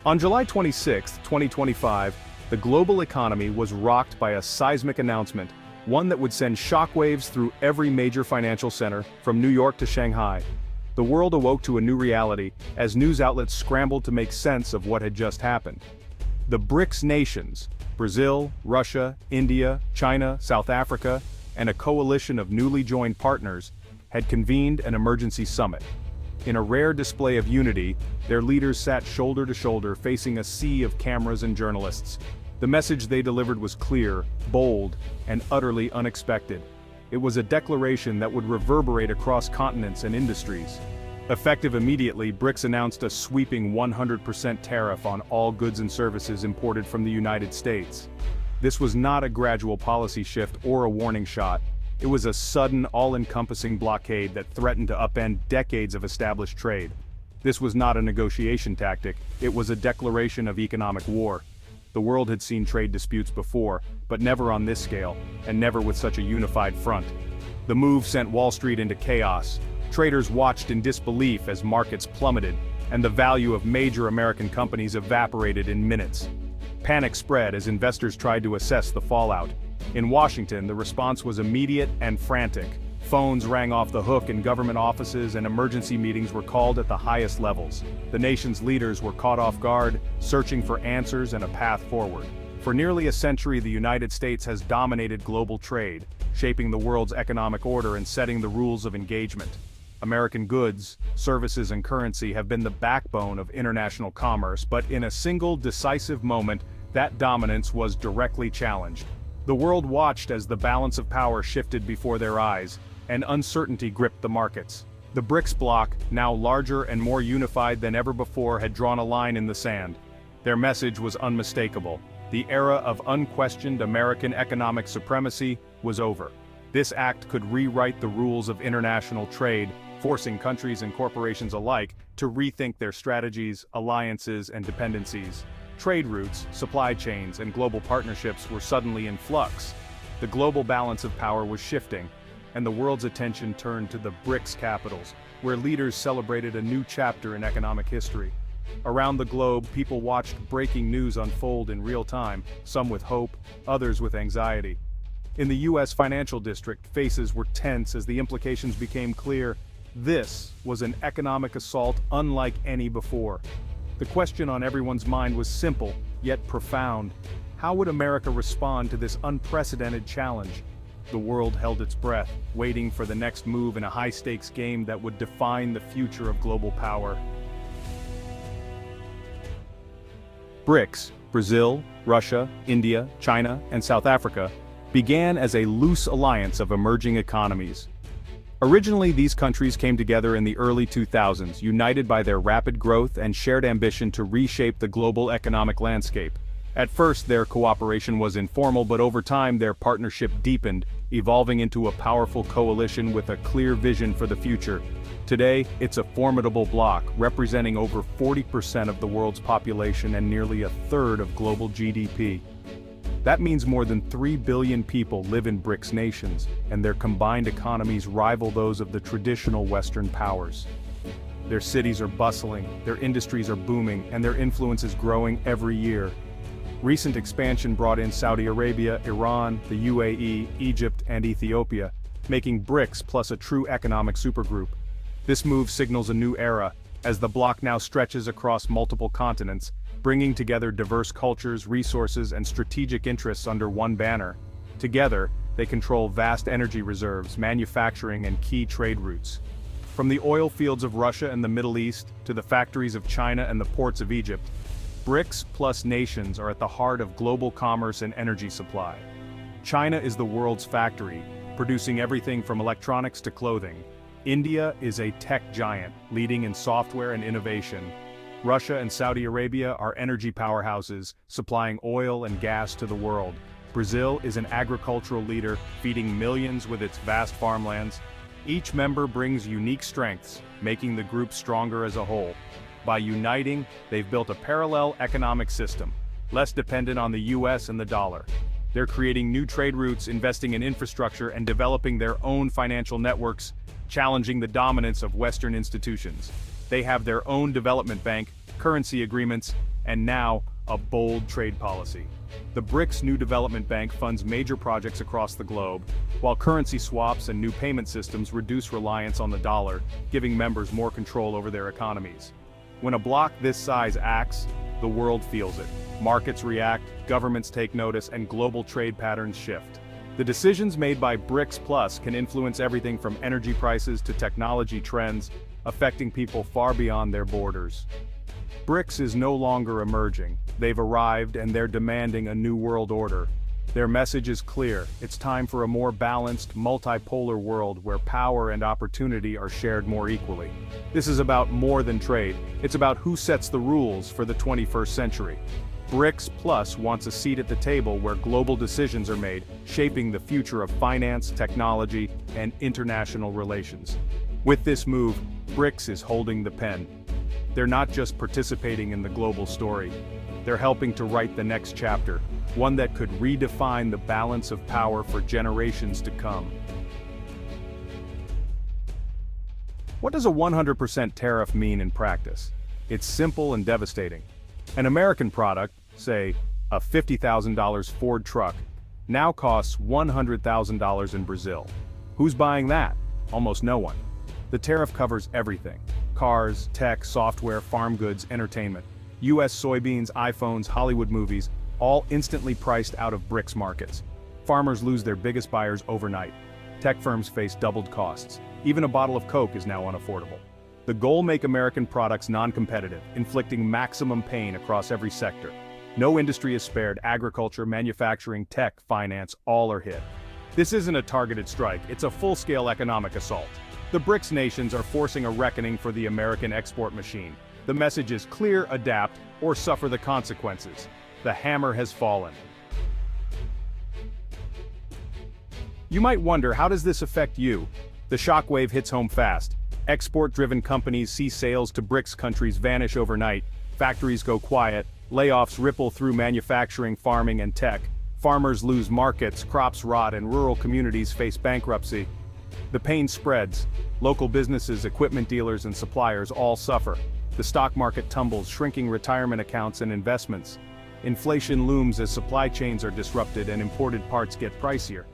On July 26, 2025, the global economy was rocked by a seismic announcement, one that would send shockwaves through every major financial center, from New York to Shanghai. The world awoke to a new reality as news outlets scrambled to make sense of what had just happened. The BRICS nations, Brazil, Russia, India, China, South Africa, and a coalition of newly joined partners, had convened an emergency summit. In a rare display of unity, their leaders sat shoulder to shoulder facing a sea of cameras and journalists. The message they delivered was clear, bold, and utterly unexpected. It was a declaration that would reverberate across continents and industries. Effective immediately, BRICS announced a sweeping 100% tariff on all goods and services imported from the United States. This was not a gradual policy shift or a warning shot. It was a sudden, all-encompassing blockade that threatened to upend decades of established trade. This was not a negotiation tactic, it was a declaration of economic war. The world had seen trade disputes before, but never on this scale, and never with such a unified front. The move sent Wall Street into chaos. Traders watched in disbelief as markets plummeted, and the value of major American companies evaporated in minutes. Panic spread as investors tried to assess the fallout. In Washington, the response was immediate and frantic. Phones rang off the hook in government offices and emergency meetings were called at the highest levels. The nation's leaders were caught off guard, searching for answers and a path forward. For nearly a century, the United States has dominated global trade, shaping the world's economic order and setting the rules of engagement. American goods, services, and currency have been the backbone of international commerce, but in a single decisive moment, that dominance was directly challenged. The world watched as the balance of power shifted before their eyes, and uncertainty gripped the markets. The BRICS bloc, now larger and more unified than ever before, had drawn a line in the sand. Their message was unmistakable. The era of unquestioned American economic supremacy was over. This act could rewrite the rules of international trade, forcing countries and corporations alike to rethink their strategies, alliances, and dependencies. Trade routes, supply chains, and global partnerships were suddenly in flux. The global balance of power was shifting, and the world's attention turned to the BRICS capitals, where leaders celebrated a new chapter in economic history. Around the globe, people watched breaking news unfold in real time, some with hope, others with anxiety. In the U.S. financial district, faces were tense as the implications became clear. This was an economic assault unlike any before. The question on everyone's mind was simple, yet profound. How would America respond to this unprecedented challenge? The world held its breath, waiting for the next move in a high-stakes game that would define the future of global power. BRICS, Brazil, Russia, India, China, and South Africa, began as a loose alliance of emerging economies. Originally, these countries came together in the early 2000s, united by their rapid growth and shared ambition to reshape the global economic landscape. At first, their cooperation was informal, but over time their partnership deepened, evolving into a powerful coalition with a clear vision for the future. Today, it's a formidable bloc, representing over 40% of the world's population and nearly a third of global GDP. That means more than 3 billion people live in BRICS nations, and their combined economies rival those of the traditional Western powers. Their cities are bustling, their industries are booming, and their influence is growing every year. Recent expansion brought in Saudi Arabia, Iran, the UAE, Egypt, and Ethiopia, making BRICS plus a true economic supergroup. This move signals a new era, as the bloc now stretches across multiple continents, bringing together diverse cultures, resources, and strategic interests under one banner. Together, they control vast energy reserves, manufacturing, and key trade routes. From the oil fields of Russia and the Middle East to the factories of China and the ports of Egypt, BRICS plus nations are at the heart of global commerce and energy supply. China is the world's factory, producing everything from electronics to clothing. India is a tech giant, leading in software and innovation. Russia and Saudi Arabia are energy powerhouses, supplying oil and gas to the world. Brazil is an agricultural leader, feeding millions with its vast farmlands. Each member brings unique strengths, making the group stronger as a whole. By uniting, they've built a parallel economic system, less dependent on the US and the dollar. They're creating new trade routes, investing in infrastructure, and developing their own financial networks, challenging the dominance of Western institutions. They have their own development bank, currency agreements, and now, a bold trade policy. The BRICS New Development Bank funds major projects across the globe, while currency swaps and new payment systems reduce reliance on the dollar, giving members more control over their economies. When a bloc this size acts, the world feels it. Markets react, governments take notice, and global trade patterns shift. The decisions made by BRICS Plus can influence everything from energy prices to technology trends, affecting people far beyond their borders. BRICS is no longer emerging. They've arrived and they're demanding a new world order. Their message is clear. It's time for a more balanced, multipolar world where power and opportunity are shared more equally. This is about more than trade. It's about who sets the rules for the 21st century. BRICS Plus wants a seat at the table where global decisions are made, shaping the future of finance, technology, and international relations. With this move, BRICS is holding the pen. They're not just participating in the global story. They're helping to write the next chapter, one that could redefine the balance of power for generations to come. What does a 100% tariff mean in practice? It's simple and devastating. An American product, say, a $50,000 Ford truck, now costs $100,000 in Brazil. Who's buying that? Almost no one. The tariff covers everything: cars, tech, software, farm goods, entertainment. US soybeans, iPhones, Hollywood movies, all instantly priced out of BRICS markets. Farmers lose their biggest buyers overnight. Tech firms face doubled costs. Even a bottle of Coke is now unaffordable. The goal: make American products non-competitive, inflicting maximum pain across every sector. No industry is spared. Agriculture, manufacturing, tech, finance, all are hit. This isn't a targeted strike, it's a full-scale economic assault. The BRICS nations are forcing a reckoning for the American export machine. The message is clear: adapt or suffer the consequences. The hammer has fallen. You might wonder, how does this affect you? The shockwave hits home fast. Export-driven companies see sales to BRICS countries vanish overnight. Factories go quiet. Layoffs ripple through manufacturing, farming, and tech. Farmers lose markets, crops rot, and rural communities face bankruptcy. The pain spreads. Local businesses, equipment dealers, and suppliers all suffer. The stock market tumbles, shrinking retirement accounts and investments. Inflation looms as supply chains are disrupted and imported parts get pricier.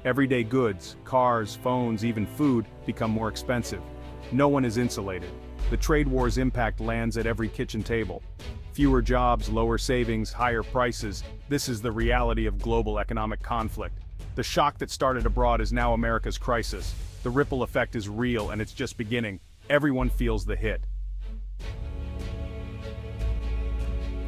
Everyday goods, cars, phones, even food, become more expensive. No one is insulated. The trade war's impact lands at every kitchen table. Fewer jobs, lower savings, higher prices. This is the reality of global economic conflict. The shock that started abroad is now America's crisis. The ripple effect is real, and it's just beginning. Everyone feels the hit.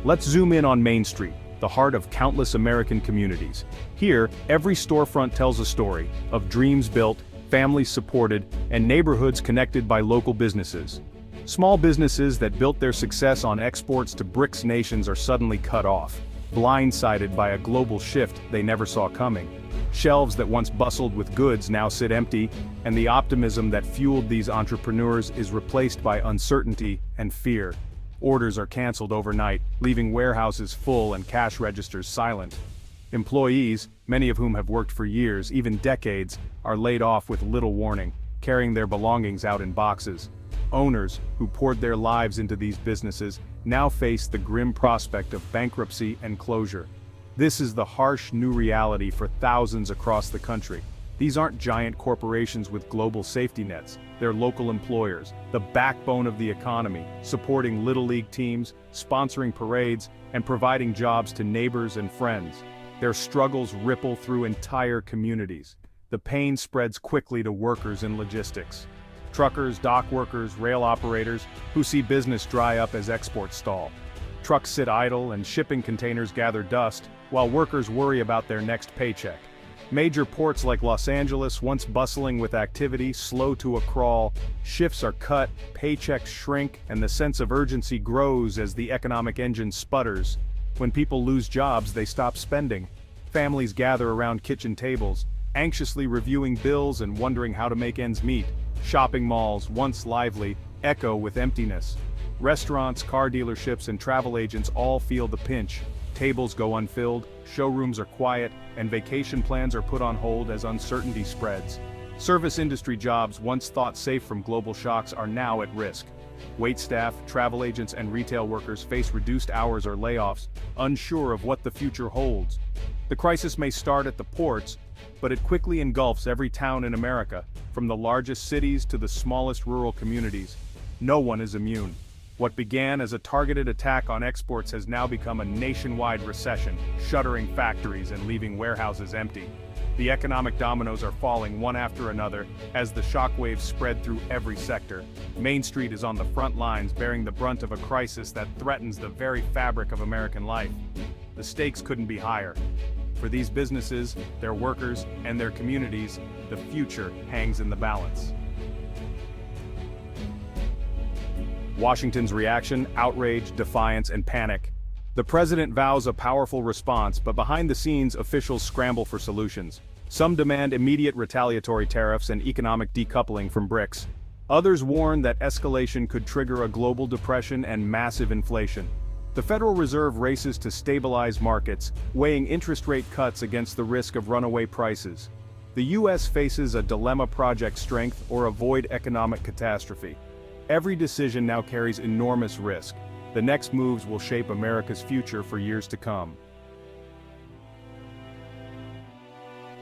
Let's zoom in on Main Street, the heart of countless American communities. Here, every storefront tells a story of dreams built, families supported, and neighborhoods connected by local businesses. Small businesses that built their success on exports to BRICS nations are suddenly cut off, blindsided by a global shift they never saw coming. Shelves that once bustled with goods now sit empty, and the optimism that fueled these entrepreneurs is replaced by uncertainty and fear. Orders are canceled overnight, leaving warehouses full and cash registers silent. Employees, many of whom have worked for years, even decades, are laid off with little warning, carrying their belongings out in boxes. Owners, who poured their lives into these businesses, now face the grim prospect of bankruptcy and closure. This is the harsh new reality for thousands across the country. These aren't giant corporations with global safety nets. They're local employers, the backbone of the economy, supporting Little League teams, sponsoring parades, and providing jobs to neighbors and friends. Their struggles ripple through entire communities. The pain spreads quickly to workers in logistics. Truckers, dock workers, rail operators, who see business dry up as exports stall. Trucks sit idle and shipping containers gather dust, while workers worry about their next paycheck. Major ports like Los Angeles, once bustling with activity, slow to a crawl. Shifts are cut, paychecks shrink, and the sense of urgency grows as the economic engine sputters. When people lose jobs, they stop spending. Families gather around kitchen tables, anxiously reviewing bills and wondering how to make ends meet. Shopping malls, once lively, echo with emptiness. Restaurants, car dealerships, and travel agents all feel the pinch. Tables go unfilled, showrooms are quiet, and vacation plans are put on hold as uncertainty spreads. Service industry jobs, once thought safe from global shocks, are now at risk. Waitstaff, travel agents, and retail workers face reduced hours or layoffs, unsure of what the future holds. The crisis may start at the ports, but it quickly engulfs every town in America, from the largest cities to the smallest rural communities. No one is immune. What began as a targeted attack on exports has now become a nationwide recession, shuttering factories and leaving warehouses empty. The economic dominoes are falling one after another as the shockwaves spread through every sector. Main Street is on the front lines, bearing the brunt of a crisis that threatens the very fabric of American life. The stakes couldn't be higher. For these businesses, their workers, and their communities, the future hangs in the balance. Washington's reaction: outrage, defiance, and panic. The president vows a powerful response, but behind the scenes, officials scramble for solutions. Some demand immediate retaliatory tariffs and economic decoupling from BRICS. Others warn that escalation could trigger a global depression and massive inflation. The Federal Reserve races to stabilize markets, weighing interest rate cuts against the risk of runaway prices. The U.S. faces a dilemma: project strength or avoid economic catastrophe. Every decision now carries enormous risk. The next moves will shape America's future for years to come.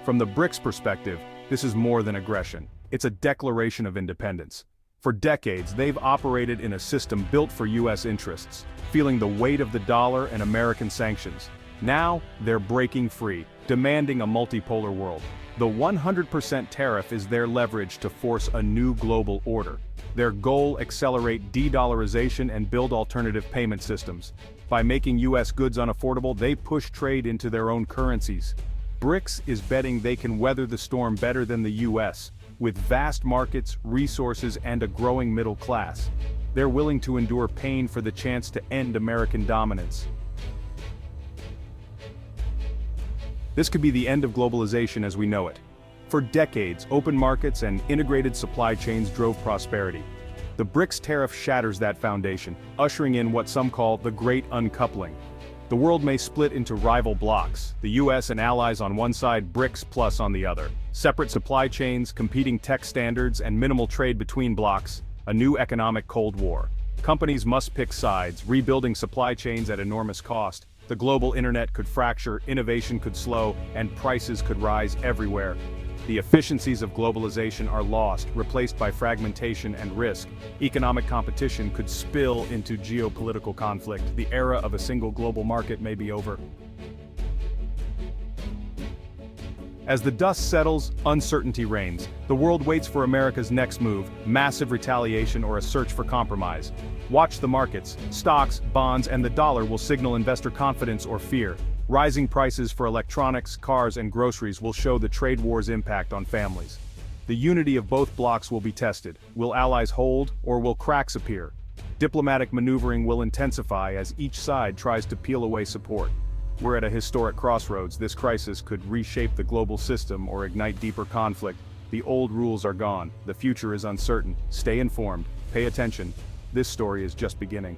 From the BRICS perspective, this is more than aggression. It's a declaration of independence. For decades, they've operated in a system built for U.S. interests, feeling the weight of the dollar and American sanctions. Now, they're breaking free, demanding a multipolar world. The 100% tariff is their leverage to force a new global order. Their goal: accelerate de-dollarization and build alternative payment systems. By making U.S. goods unaffordable, they push trade into their own currencies. BRICS is betting they can weather the storm better than the U.S., with vast markets, resources, and a growing middle class. They're willing to endure pain for the chance to end American dominance. This could be the end of globalization as we know it. For decades, open markets and integrated supply chains drove prosperity. The BRICS tariff shatters that foundation, ushering in what some call the Great Uncoupling. The world may split into rival blocs, the US and allies on one side, BRICS plus on the other. Separate supply chains, competing tech standards, and minimal trade between blocs, a new economic Cold War. Companies must pick sides, rebuilding supply chains at enormous cost. The global internet could fracture, innovation could slow, and prices could rise everywhere. The efficiencies of globalization are lost, replaced by fragmentation and risk. Economic competition could spill into geopolitical conflict. The era of a single global market may be over. As the dust settles, uncertainty reigns. The world waits for America's next move: massive retaliation or a search for compromise. Watch the markets. Stocks, bonds, and the dollar will signal investor confidence or fear. Rising prices for electronics, cars, and groceries will show the trade war's impact on families. The unity of both blocs will be tested. Will allies hold, or will cracks appear? Diplomatic maneuvering will intensify as each side tries to peel away support. We're at a historic crossroads. This crisis could reshape the global system or ignite deeper conflict. The old rules are gone. The future is uncertain. Stay informed. Pay attention. This story is just beginning.